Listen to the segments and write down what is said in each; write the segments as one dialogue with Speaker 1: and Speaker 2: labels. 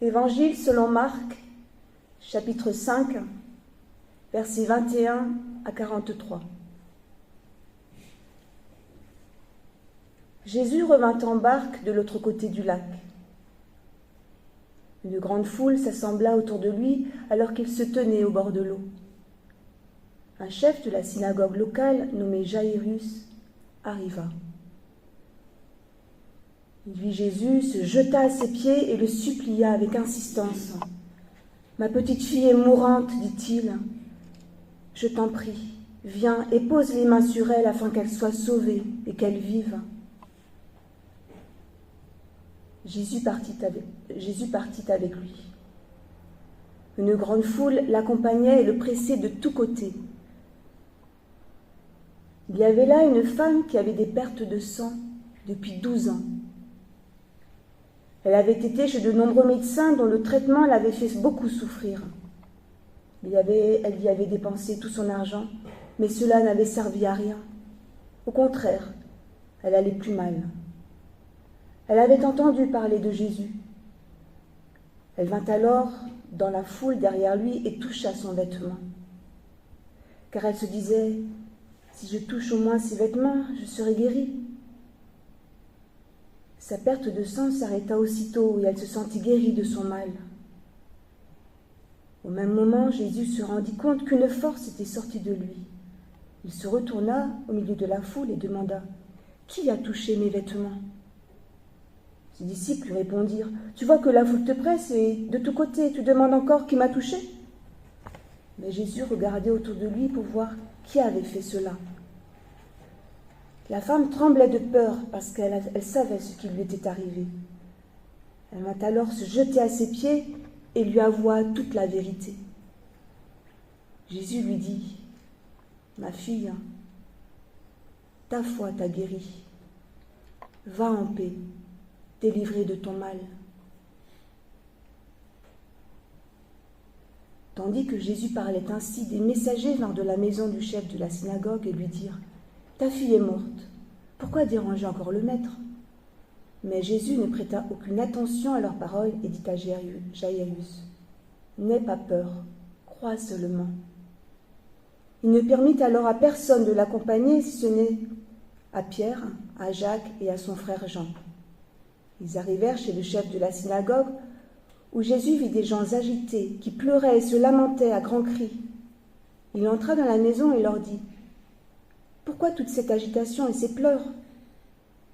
Speaker 1: Évangile selon Marc, chapitre 5, versets 21 à 43. Jésus revint en barque de l'autre côté du lac. Une grande foule s'assembla autour de lui alors qu'il se tenait au bord de l'eau. Un chef de la synagogue locale, nommé Jairus, arriva. Il vit Jésus, se jeta à ses pieds et le supplia avec insistance. « Ma petite fille est mourante, dit-il. Je t'en prie, viens et pose les mains sur elle afin qu'elle soit sauvée et qu'elle vive. » Jésus partit avec lui. Une grande foule l'accompagnait et le pressait de tous côtés. Il y avait là une femme qui avait des pertes de sang depuis 12 ans. Elle avait été chez de nombreux médecins dont le traitement l'avait fait beaucoup souffrir. Elle y avait dépensé tout son argent, mais cela n'avait servi à rien. Au contraire, elle allait plus mal. Elle avait entendu parler de Jésus. Elle vint alors dans la foule derrière lui et toucha son vêtement. Car elle se disait, si je touche au moins ses vêtements, je serai guérie. Sa perte de sang s'arrêta aussitôt et elle se sentit guérie de son mal. Au même moment, Jésus se rendit compte qu'une force était sortie de lui. Il se retourna au milieu de la foule et demanda « Qui a touché mes vêtements ?» Ses disciples lui répondirent « Tu vois que la foule te presse et de tous côtés, tu demandes encore qui m'a touché ?» Mais Jésus regardait autour de lui pour voir qui avait fait cela. La femme tremblait de peur parce qu'elle savait ce qui lui était arrivé. Elle vint alors se jeter à ses pieds et lui avoua toute la vérité. Jésus lui dit « Ma fille, ta foi t'a guérie. Va en paix, délivrée de ton mal. » Tandis que Jésus parlait ainsi, des messagers vinrent de la maison du chef de la synagogue et lui dirent « Ta fille est morte, pourquoi déranger encore le maître ?» Mais Jésus ne prêta aucune attention à leurs paroles et dit à Jairus « N'aie pas peur, crois seulement. » Il ne permit alors à personne de l'accompagner si ce n'est à Pierre, à Jacques et à son frère Jean. Ils arrivèrent chez le chef de la synagogue où Jésus vit des gens agités qui pleuraient et se lamentaient à grands cris. Il entra dans la maison et leur dit « Pourquoi toute cette agitation et ces pleurs?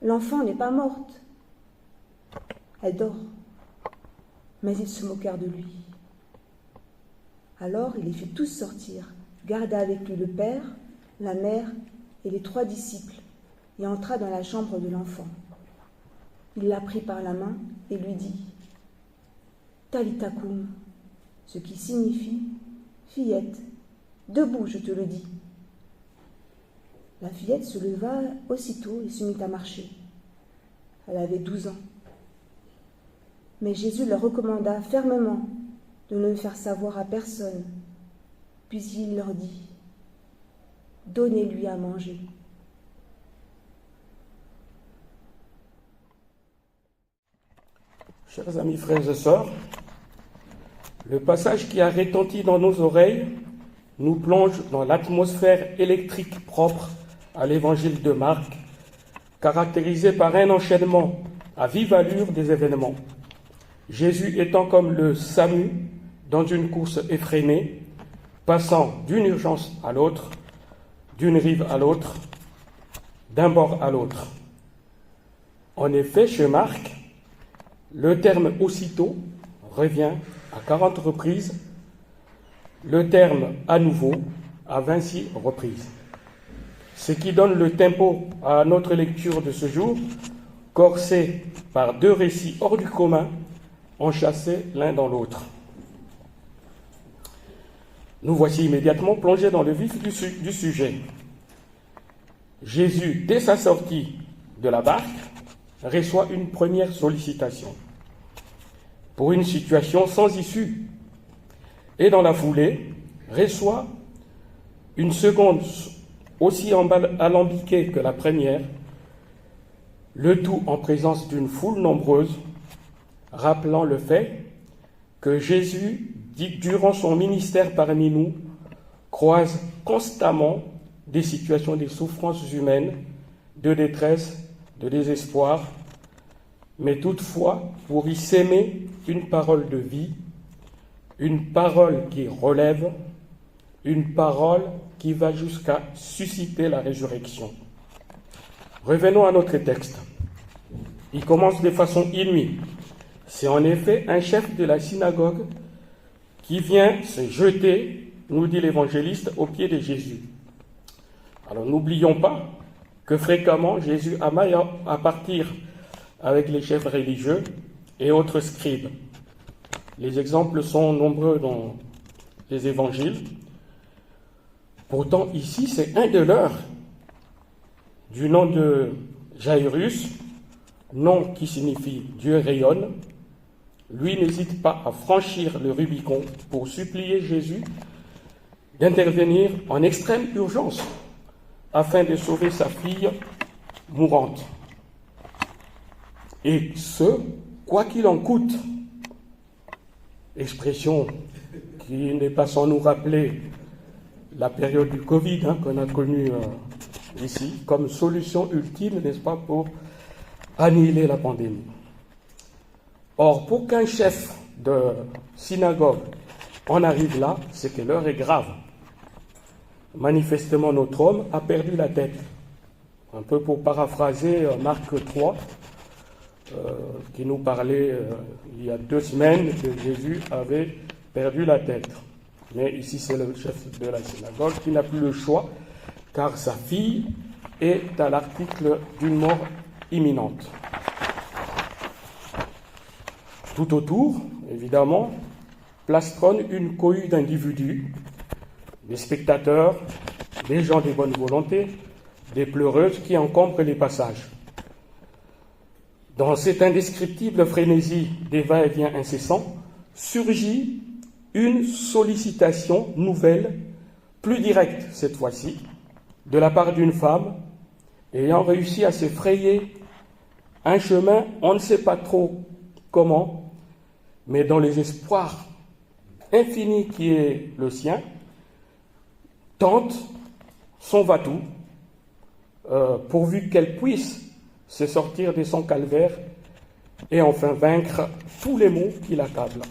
Speaker 1: L'enfant n'est pas morte. Elle dort. » Mais ils se moquèrent de lui. Alors il les fit tous sortir, garda avec lui le père, la mère et les 3 disciples, et entra dans la chambre de l'enfant. Il la prit par la main et lui dit « Talitha koum », ce qui signifie « Fillette, debout, je te le dis ». La fillette se leva aussitôt et se mit à marcher. Elle avait 12 ans. Mais Jésus leur recommanda fermement de ne le faire savoir à personne. Puis il leur dit « Donnez-lui à manger ».
Speaker 2: Chers amis, frères et sœurs, le passage qui a retenti dans nos oreilles nous plonge dans l'atmosphère électrique propre à l'évangile de Marc, caractérisé par un enchaînement à vive allure des événements. Jésus étant comme le SAMU dans une course effrénée, passant d'une urgence à l'autre, d'une rive à l'autre, d'un bord à l'autre. En effet, chez Marc, le terme « aussitôt » revient à 40 reprises, le terme « à nouveau » à 26 reprises. Ce qui donne le tempo à notre lecture de ce jour, corsé par 2 récits hors du commun, enchâssés l'un dans l'autre. Nous voici immédiatement plongés dans le vif du sujet. Jésus, dès sa sortie de la barque, reçoit une première sollicitation pour une situation sans issue et dans la foulée reçoit une seconde aussi alambiquée que la première, le tout en présence d'une foule nombreuse, rappelant le fait que Jésus, durant son ministère parmi nous, croise constamment des situations, des souffrances humaines, de détresse, de désespoir, mais toutefois pour y s'aimer une parole de vie, une parole qui relève, une parole qui va jusqu'à susciter la résurrection. Revenons à notre texte. Il commence de façon inouïe. C'est en effet un chef de la synagogue qui vient se jeter, nous dit l'évangéliste, aux pieds de Jésus. Alors n'oublions pas que fréquemment Jésus amaille à partir avec les chefs religieux et autres scribes. Les exemples sont nombreux dans les évangiles. Pourtant, ici, c'est un de leurs, du nom de Jairus, nom qui signifie Dieu rayonne. Lui n'hésite pas à franchir le Rubicon pour supplier Jésus d'intervenir en extrême urgence afin de sauver sa fille mourante. Et ce, quoi qu'il en coûte. Expression qui n'est pas sans nous rappeler la période du Covid qu'on a connue ici, comme solution ultime, n'est-ce pas, pour annihiler la pandémie. Or, pour qu'un chef de synagogue en arrive là, c'est que l'heure est grave. Manifestement, notre homme a perdu la tête. Un peu pour paraphraser Marc 3, qui nous parlait il y a 2 semaines que Jésus avait perdu la tête. Mais ici, c'est le chef de la synagogue qui n'a plus le choix, car sa fille est à l'article d'une mort imminente. Tout autour, évidemment, plastronne une cohue d'individus, des spectateurs, des gens de bonne volonté, des pleureuses qui encombrent les passages. Dans cette indescriptible frénésie des va-et-vient incessants, surgit une sollicitation nouvelle, plus directe cette fois-ci, de la part d'une femme ayant réussi à se frayer un chemin, on ne sait pas trop comment, mais dans les espoirs infinis qui est le sien, tente son va-tout, pourvu qu'elle puisse se sortir de son calvaire et enfin vaincre tous les maux qui l'accablent.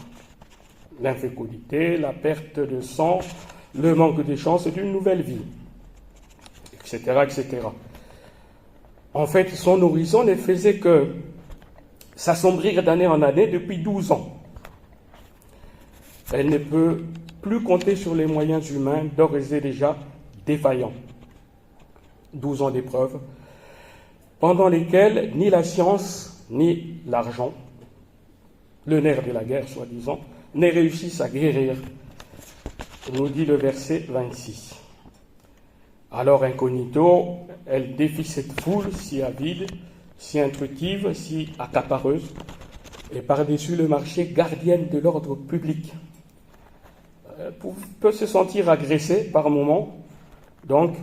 Speaker 2: L'infécondité, la perte de sang, le manque de chance d'une nouvelle vie, etc., etc. En fait, son horizon ne faisait que s'assombrir d'année en année depuis 12 ans. Elle ne peut plus compter sur les moyens humains d'ores et déjà défaillants. 12 ans d'épreuves, pendant lesquels ni la science ni l'argent, le nerf de la guerre soi-disant, ne réussissent à guérir, nous dit le verset 26. Alors incognito, elle défie cette foule si avide, si intuitive, si accapareuse, et par-dessus le marché gardienne de l'ordre public. Elle peut se sentir agressée par moments, donc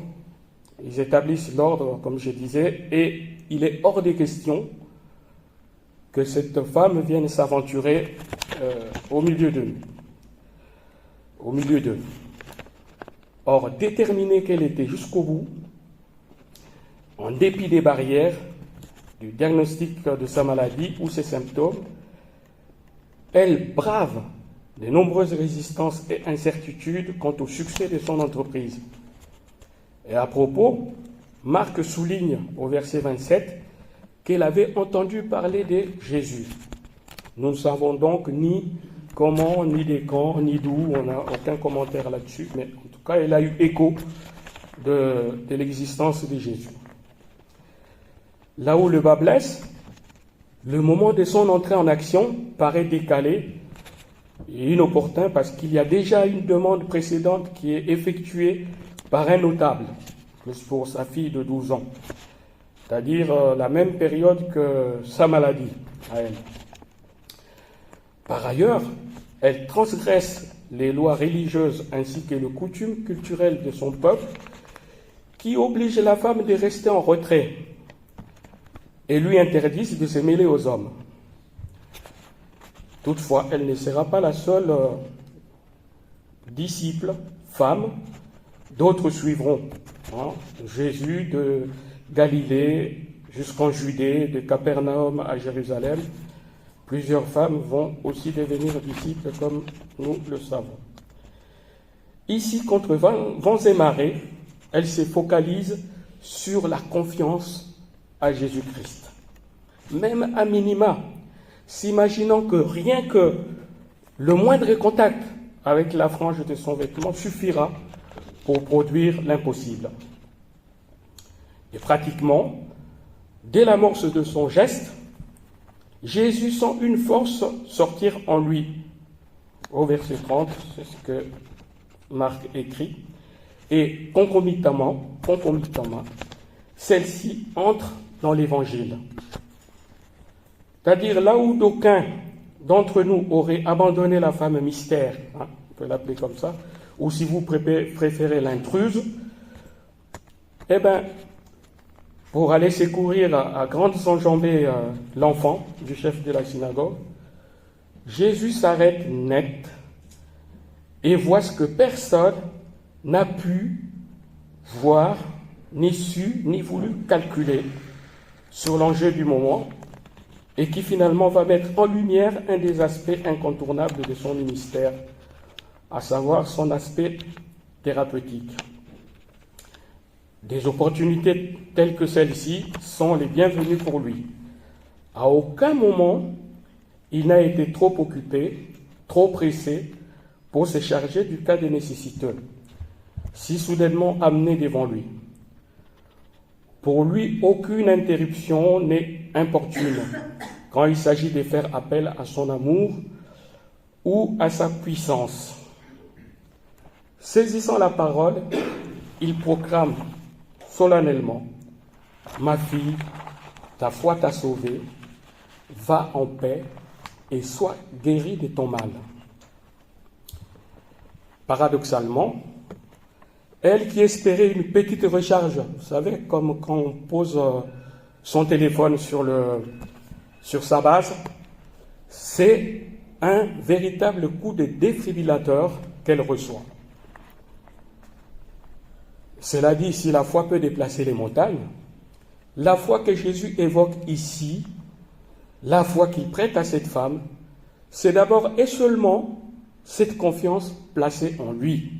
Speaker 2: ils établissent l'ordre, comme je disais, et il est hors des questions que cette femme vienne s'aventurer au milieu d'eux. Or, déterminée qu'elle était jusqu'au bout, en dépit des barrières, du diagnostic de sa maladie ou ses symptômes, elle brave de nombreuses résistances et incertitudes quant au succès de son entreprise. Et à propos, Marc souligne au verset 27 qu'elle avait entendu parler de Jésus. Nous ne savons donc ni comment, ni des quand, ni d'où, on n'a aucun commentaire là-dessus, mais en tout cas, elle a eu écho de l'existence de Jésus. Là où le bas blesse, le moment de son entrée en action paraît décalé et inopportun parce qu'il y a déjà une demande précédente qui est effectuée par un notable, plus pour sa fille de 12 ans, c'est-à-dire la même période que sa maladie à elle. Par ailleurs, elle transgresse les lois religieuses ainsi que les coutumes culturelles de son peuple qui obligent la femme de rester en retrait et lui interdisent de se mêler aux hommes. Toutefois, elle ne sera pas la seule disciple, femme. D'autres suivront. Jésus de Galilée jusqu'en Judée, de Capernaum à Jérusalem. Plusieurs femmes vont aussi devenir disciples comme nous le savons. Ici, contre vents et marées, elle se focalise sur la confiance à Jésus-Christ. Même à minima, s'imaginant que rien que le moindre contact avec la frange de son vêtement suffira pour produire l'impossible. Et pratiquement, dès l'amorce de son geste, Jésus sent une force sortir en lui. Au verset 30, c'est ce que Marc écrit. Et concomitamment, celle-ci entre dans l'Évangile. C'est-à-dire là où d'aucuns d'entre nous auraient abandonné la femme mystère, on peut l'appeler comme ça, ou si vous préférez l'intruse, eh bien, pour aller secourir à grandes enjambées l'enfant du chef de la synagogue, Jésus s'arrête net et voit ce que personne n'a pu voir, ni su, ni voulu calculer sur l'enjeu du moment, et qui finalement va mettre en lumière un des aspects incontournables de son ministère, à savoir son aspect thérapeutique. Des opportunités telles que celle-ci sont les bienvenues pour lui. À aucun moment, il n'a été trop occupé, trop pressé pour se charger du cas des nécessiteux, si soudainement amené devant lui. Pour lui, aucune interruption n'est importune quand il s'agit de faire appel à son amour ou à sa puissance. Saisissant la parole, il proclame solennellement: « Ma fille, ta foi t'a sauvée, va en paix et sois guérie de ton mal. » Paradoxalement, elle qui espérait une petite recharge, vous savez, comme quand on pose son téléphone sur sa base, c'est un véritable coup de défibrillateur qu'elle reçoit. Cela dit, si la foi peut déplacer les montagnes, la foi que Jésus évoque ici, la foi qu'il prête à cette femme, c'est d'abord et seulement cette confiance placée en lui.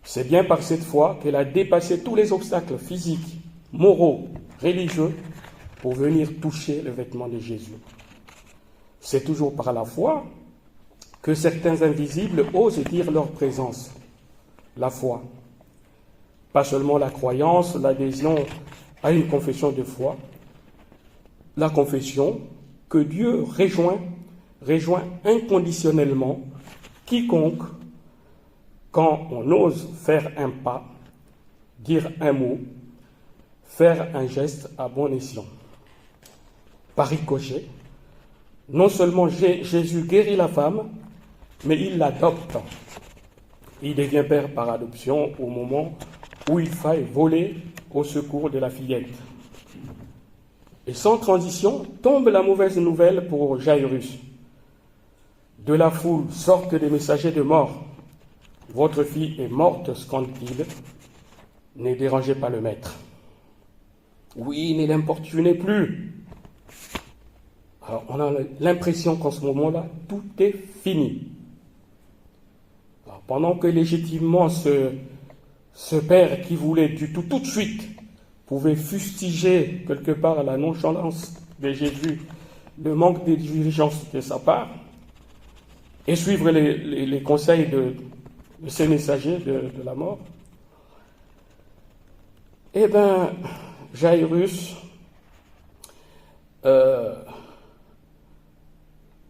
Speaker 2: C'est bien par cette foi qu'elle a dépassé tous les obstacles physiques, moraux, religieux, pour venir toucher le vêtement de Jésus. C'est toujours par la foi que certains invisibles osent dire leur présence. La foi. Pas seulement la croyance, l'adhésion à une confession de foi, la confession que Dieu rejoint inconditionnellement quiconque quand on ose faire un pas, dire un mot, faire un geste à bon escient. Par ricochet, non seulement Jésus guérit la femme, mais il l'adopte. Il devient père par adoption au moment où il faille voler au secours de la fillette. Et sans transition, tombe la mauvaise nouvelle pour Jairus. De la foule sortent des messagers de mort. Votre fille est morte, scande-t-il. Ne dérangez pas le maître. Oui, ne l'importunez plus. Alors, on a l'impression qu'en ce moment-là, tout est fini. Alors, pendant que légitimement ce père qui voulait du tout de suite pouvait fustiger quelque part la nonchalance de Jésus, le manque de diligence de sa part, et suivre les conseils de ces messagers de la mort, eh bien, Jairus,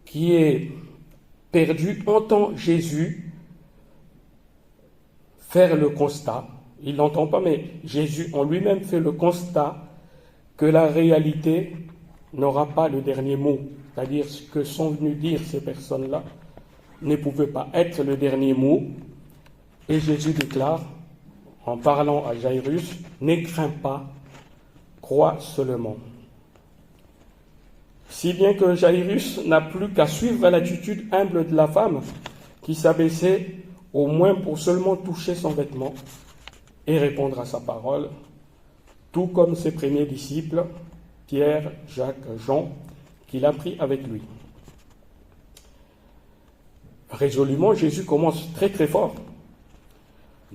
Speaker 2: qui est perdu, entend Jésus faire le constat. Il ne l'entend pas, mais Jésus en lui-même fait le constat que la réalité n'aura pas le dernier mot. C'est-à-dire ce que sont venues dire ces personnes-là ne pouvait pas être le dernier mot. Et Jésus déclare, en parlant à Jairus, « Ne crains pas, crois seulement. » si bien que Jairus n'a plus qu'à suivre l'attitude humble de la femme qui s'abaissait au moins pour seulement toucher son vêtement et répondre à sa parole, tout comme ses premiers disciples, Pierre, Jacques, Jean, qu'il a pris avec lui. Résolument, Jésus commence très très fort.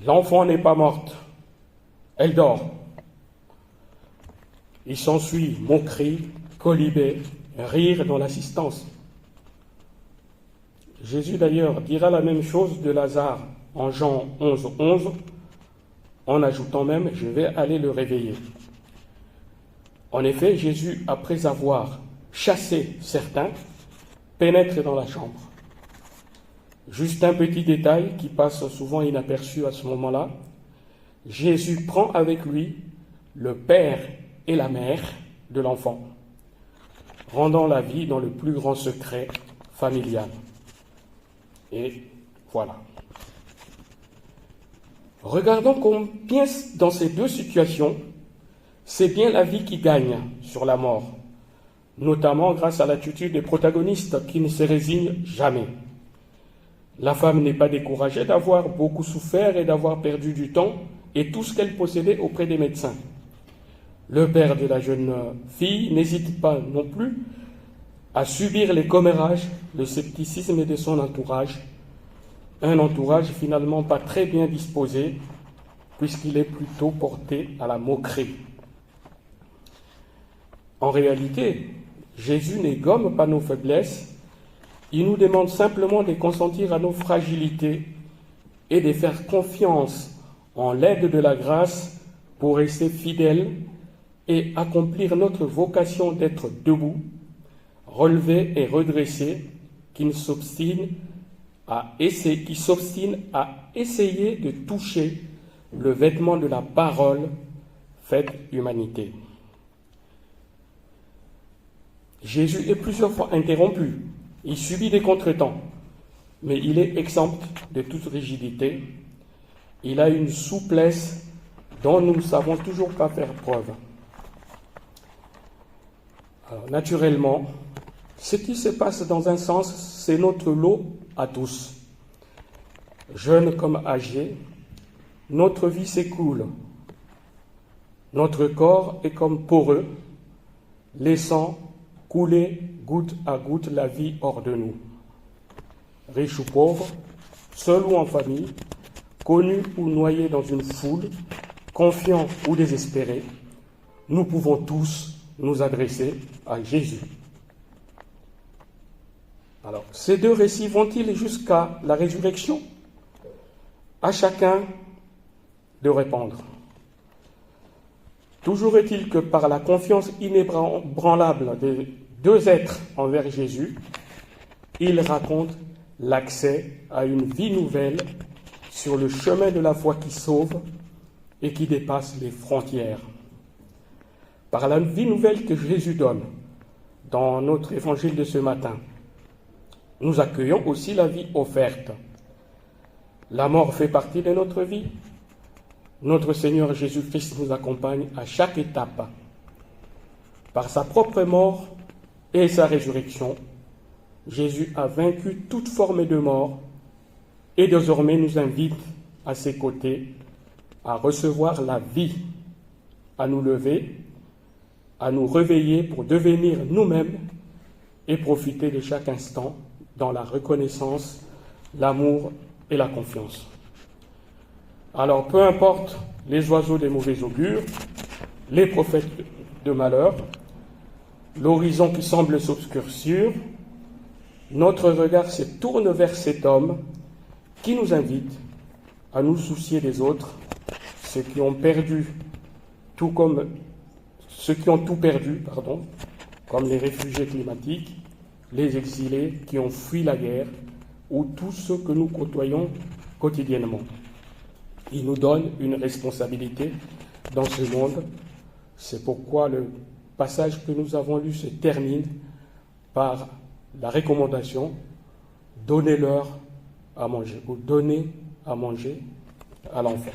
Speaker 2: L'enfant n'est pas morte, elle dort. Il s'ensuit moquerie, colibé, rire dans l'assistance. Jésus d'ailleurs dira la même chose de Lazare en Jean 11, 11, en ajoutant même « je vais aller le réveiller ». En effet, Jésus, après avoir chassé certains, pénètre dans la chambre. Juste un petit détail qui passe souvent inaperçu à ce moment-là, Jésus prend avec lui le père et la mère de l'enfant, rendant la vie dans le plus grand secret familial. Et voilà. Regardons combien dans ces deux situations, c'est bien la vie qui gagne sur la mort, notamment grâce à l'attitude des protagonistes qui ne se résignent jamais. La femme n'est pas découragée d'avoir beaucoup souffert et d'avoir perdu du temps et tout ce qu'elle possédait auprès des médecins. Le père de la jeune fille n'hésite pas non plus à subir les commérages, le scepticisme de son entourage, un entourage finalement pas très bien disposé, puisqu'il est plutôt porté à la moquerie. En réalité, Jésus n'égomme pas nos faiblesses, il nous demande simplement de consentir à nos fragilités et de faire confiance en l'aide de la grâce pour rester fidèles et accomplir notre vocation d'être debout, relevé et redressé, qui s'obstine à essayer de toucher le vêtement de la parole faite humanité. Jésus est plusieurs fois interrompu, il subit des contretemps, mais il est exempt de toute rigidité. Il a une souplesse dont nous ne savons toujours pas faire preuve. Alors, naturellement, ce qui se passe dans un sens, c'est notre lot à tous. Jeunes comme âgés, notre vie s'écoule. Notre corps est comme poreux, laissant couler goutte à goutte la vie hors de nous. Riches ou pauvres, seuls ou en famille, connus ou noyés dans une foule, confiants ou désespérés, nous pouvons tous nous adresser à Jésus. Alors, ces deux récits vont-ils jusqu'à la résurrection? À chacun de répondre. Toujours est-il que par la confiance inébranlable des deux êtres envers Jésus, il raconte l'accès à une vie nouvelle sur le chemin de la foi qui sauve et qui dépasse les frontières. Par la vie nouvelle que Jésus donne dans notre évangile de ce matin, nous accueillons aussi la vie offerte. La mort fait partie de notre vie. Notre Seigneur Jésus-Christ nous accompagne à chaque étape. Par sa propre mort et sa résurrection, Jésus a vaincu toute forme de mort et désormais nous invite à ses côtés à recevoir la vie, à nous lever, à nous réveiller pour devenir nous-mêmes et profiter de chaque instant dans la reconnaissance, l'amour et la confiance. Alors, peu importe les oiseaux des mauvais augures, les prophètes de malheur, l'horizon qui semble s'obscurcir, notre regard se tourne vers cet homme qui nous invite à nous soucier des autres, ceux qui ont tout perdu, comme les réfugiés climatiques, les exilés qui ont fui la guerre, ou tous ceux que nous côtoyons quotidiennement. Il nous donne une responsabilité dans ce monde. C'est pourquoi le passage que nous avons lu se termine par la recommandation « Donnez-leur à manger » ou « Donnez à manger à l'enfant ».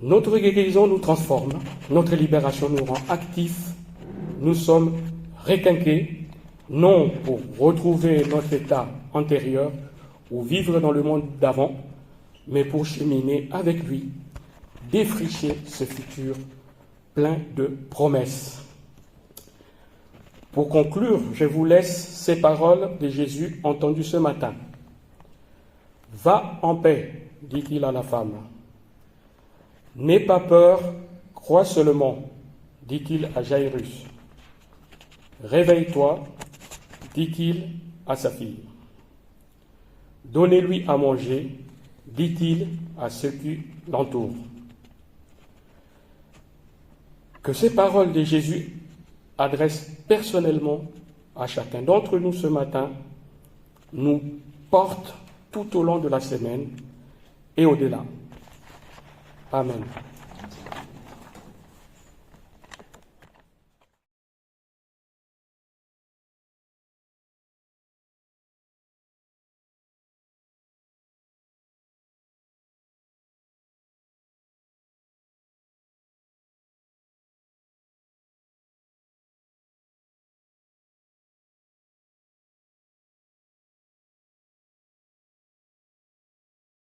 Speaker 2: Notre guérison nous transforme, notre libération nous rend actifs, nous sommes requinqués, non pour retrouver notre état antérieur ou vivre dans le monde d'avant, mais pour cheminer avec lui, défricher ce futur plein de promesses. Pour conclure, je vous laisse ces paroles de Jésus entendues ce matin. « Va en paix, dit-il à la femme. N'aie pas peur, crois seulement, dit-il à Jairus. Réveille-toi, dit-il à sa fille. Donnez-lui à manger, dit-il à ceux qui l'entourent. » Que ces paroles de Jésus adressent personnellement à chacun d'entre nous ce matin, nous portent tout au long de la semaine et au-delà. Amen.